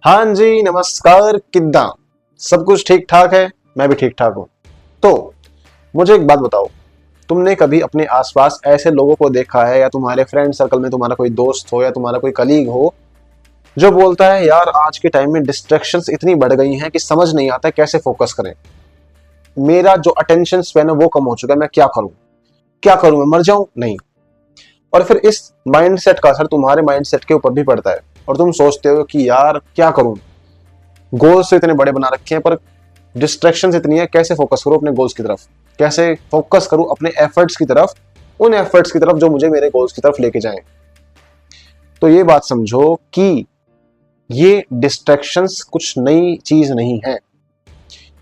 हाँ जी, नमस्कार। किद्दां सब कुछ ठीक ठाक है? मैं भी ठीक ठाक हूँ। तो मुझे एक बात बताओ, तुमने कभी अपने आसपास ऐसे लोगों को देखा है, या तुम्हारे फ्रेंड सर्कल में तुम्हारा कोई दोस्त हो या तुम्हारा कोई कलीग हो जो बोलता है यार आज के टाइम में डिस्ट्रैक्शंस इतनी बढ़ गई हैं कि समझ नहीं आता कैसे फोकस करें, मेरा जो अटेंशन स्पैन है वो कम हो चुका है, मैं क्या करूं? क्या करूं, मैं मर जाऊं? नहीं। और फिर इस माइंडसेट का असर तुम्हारे माइंडसेट के ऊपर भी पड़ता है, और तुम सोचते हो कि यार क्या करूं, गोल्स तो इतने बड़े बना रखे हैं पर डिस्ट्रैक्शंस इतनी है, कैसे फोकस करूं अपने गोल्स की तरफ, कैसे फोकस करूं अपने एफर्ट्स की तरफ, उन एफर्ट्स की तरफ जो मुझे मेरे गोल्स की तरफ लेके जाएं। तो ये बात समझो कि ये डिस्ट्रैक्शंस कुछ नई चीज नहीं है,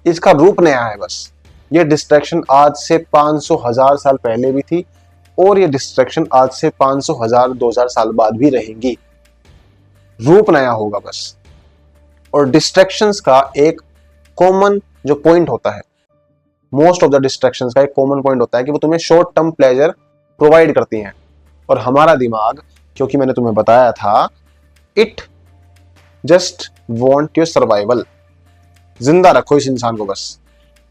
इसका रूप नया है बस। ये डिस्ट्रैक्शन आज से 500,000 साल पहले भी थी, और ये डिस्ट्रैक्शन आज से 500,000 2000 साल बाद भी रहेंगी, रूप नया होगा बस। और डिस्ट्रैक्शंस का एक कॉमन जो पॉइंट होता है, मोस्ट ऑफ द डिस्ट्रैक्शंस का एक कॉमन पॉइंट होता है कि वो तुम्हें शॉर्ट टर्म प्लेजर प्रोवाइड करती हैं। और हमारा दिमाग, क्योंकि मैंने तुम्हें बताया था, it just want your survival. जिंदा रखो इस इंसान को बस।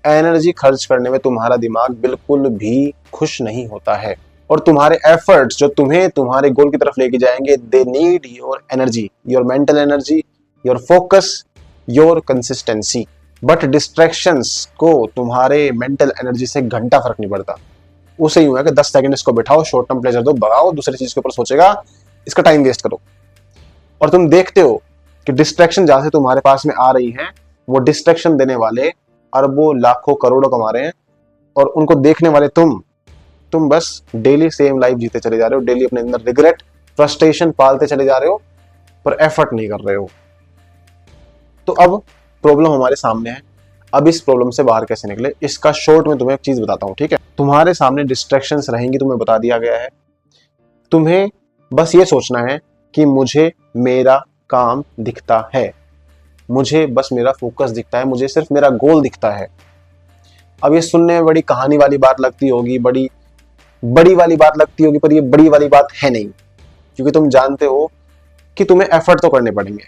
एनर्जी खर्च करने में तुम्हारा दिमाग बिल्कुल भी खुश नहीं होता है, और तुम्हारे एफर्ट्स जो तुम्हें तुम्हारे गोल की तरफ लेके जाएंगे, they need your energy, your mental energy, your focus, your consistency. But distractions को तुम्हारे मेंटल एनर्जी से घंटा फर्क नहीं पड़ता। उसे यूं है कि 10 सेकंड इसको बिठाओ, शॉर्ट टर्म प्लेजर दो, भगाओ, दूसरी चीज के ऊपर सोचेगा, इसका टाइम वेस्ट करो। और तुम देखते हो कि डिस्ट्रैक्शन जहां से तुम्हारे पास में आ रही है, वो डिस्ट्रैक्शन देने वाले अरबों लाखों करोड़ों कमा रहे हैं, और उनको देखने वाले तुम बस डेली सेम लाइफ जीते चले जा रहे हो, डेली अपने अंदर रिग्रेट, फ्रस्ट्रेशन पालते चले जा रहे हो, पर एफर्ट नहीं कर रहे हो। तो अब प्रॉब्लम हमारे सामने है। अब इस प्रॉब्लम से बाहर कैसे निकले, इसका शॉर्ट में तुम्हें एक चीज बताता हूं, ठीक है? तुम्हारे सामने डिस्ट्रैक्शंस रहेंगी, तुम्हें बता दिया गया है। तुम्हें बस ये सोचना है कि मुझे मेरा काम दिखता है, मुझे बस मेरा फोकस दिखता है, मुझे सिर्फ मेरा गोल दिखता है। अब ये सुनने में बड़ी कहानी वाली बात लगती होगी, बड़ी बड़ी वाली बात लगती होगी, पर ये बड़ी वाली बात है नहीं, क्योंकि तुम जानते हो कि तुम्हें एफर्ट तो करने पड़ेंगे।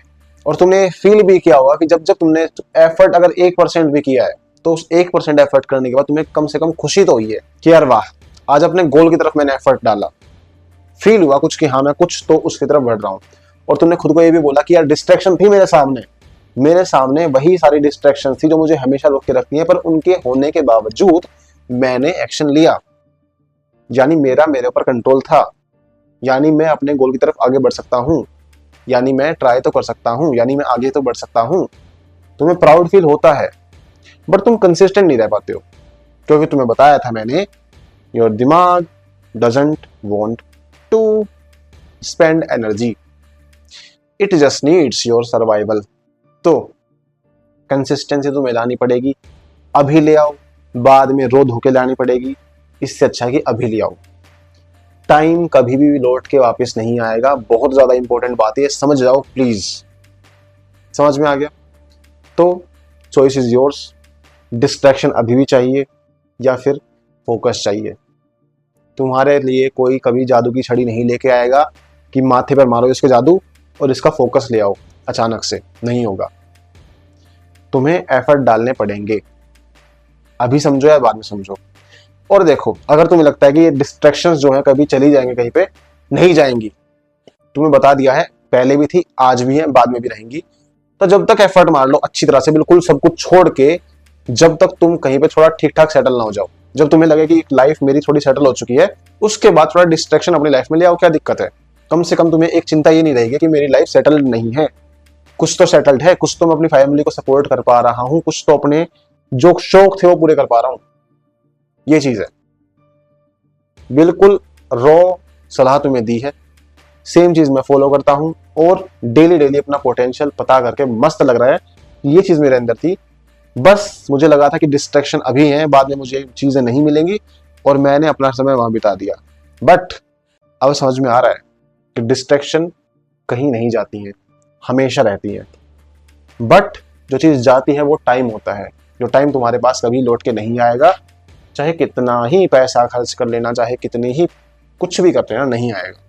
और तुमने फील भी किया होगा कि जब जब तुमने एफर्ट अगर 1% भी किया है, तो उस 1% एफर्ट करने के बाद तुम्हें कम से कम खुशी तो हुई है कि यार वाह, आज अपने गोल की तरफ मैंने एफर्ट डाला, फील हुआ कुछ कि हाँ मैं कुछ तो उसकी तरफ बढ़ रहा हूँ। और तुमने खुद को ये भी बोला कि यार डिस्ट्रैक्शन थी मेरे सामने वही सारी डिस्ट्रैक्शन थी जो मुझे हमेशा रोक के रखती है, पर उनके होने के बावजूद मैंने एक्शन लिया, यानी मेरा मेरे ऊपर कंट्रोल था, यानी मैं अपने गोल की तरफ आगे बढ़ सकता हूं, यानी मैं ट्राई तो कर सकता हूं, यानी मैं आगे तो बढ़ सकता हूं। तुम्हें प्राउड फील होता है, बट तुम कंसिस्टेंट नहीं रह पाते हो, क्योंकि तुम्हें बताया था मैंने, योर दिमाग doesn't want to spend energy, it just needs your survival. तो कंसिस्टेंसी तुम्हें लानी पड़ेगी, अभी ले आओ, बाद में रो धो के लानी पड़ेगी, इससे अच्छा कि अभी ले आओ। टाइम कभी भी लौट के वापस नहीं आएगा, बहुत ज्यादा इंपॉर्टेंट बात है, समझ जाओ प्लीज। समझ में आ गया? तो चॉइस इज योर्स। डिस्ट्रैक्शन अभी भी चाहिए या फिर फोकस चाहिए? तुम्हारे लिए कोई कभी जादू की छड़ी नहीं लेके आएगा कि माथे पर मारो इसके जादू और इसका फोकस ले आओ, अचानक से नहीं होगा। तुम्हें एफर्ट डालने पड़ेंगे, अभी समझो या बाद में समझो। और देखो, अगर तुम्हें लगता है कि ये डिस्ट्रैक्शंस जो हैं कभी चली जाएंगे कहीं पे, नहीं जाएंगी। तुम्हें बता दिया है, पहले भी थी, आज भी है, बाद में भी रहेंगी। तो जब तक एफर्ट मार लो अच्छी तरह से, बिल्कुल सब कुछ छोड़ के, जब तक तुम कहीं पे थोड़ा ठीक ठाक सेटल ना हो जाओ, जब तुम्हें लगे कि लाइफ मेरी थोड़ी सेटल हो चुकी है, उसके बाद थोड़ा डिस्ट्रैक्शन अपनी लाइफ में ले आओ, क्या दिक्कत है? कम से कम तुम्हें एक चिंता ये नहीं रहेगी कि मेरी लाइफ सेटल्ड नहीं है, कुछ तो सेटल्ड है, कुछ तो मैं अपनी फैमिली को सपोर्ट कर पा रहा हूं, कुछ तो अपने जो शौक थे वो पूरे कर पा रहा हूं। ये चीज है, बिल्कुल रॉ सलाह तुम्हें दी है, सेम चीज मैं फॉलो करता हूं, और डेली डेली अपना पोटेंशियल पता करके मस्त लग रहा है। ये चीज मेरे अंदर थी, बस मुझे लगा था कि डिस्ट्रैक्शन अभी है, बाद में मुझे चीजें नहीं मिलेंगी, और मैंने अपना समय वहां बिता दिया। बट अब समझ में आ रहा है कि डिस्ट्रैक्शन कहीं नहीं जाती है, हमेशा रहती है। बट जो चीज जाती है वो टाइम होता है, जो टाइम तुम्हारे पास कभी लौट के नहीं आएगा, चाहे कितना ही पैसा खर्च कर लेना, चाहे कितनी ही कुछ भी कर लेना, नहीं आएगा।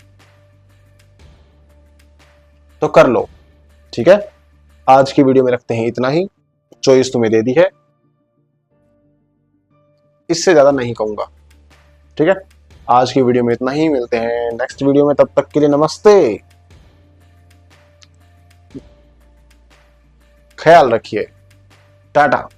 तो कर लो, ठीक है? आज की वीडियो में रखते हैं इतना ही। चॉइस तुम्हें दे दी है, इससे ज्यादा नहीं कहूंगा। ठीक है, आज की वीडियो में इतना ही। मिलते हैं नेक्स्ट वीडियो में, तब तक के लिए नमस्ते, ख्याल रखिए, टाटा।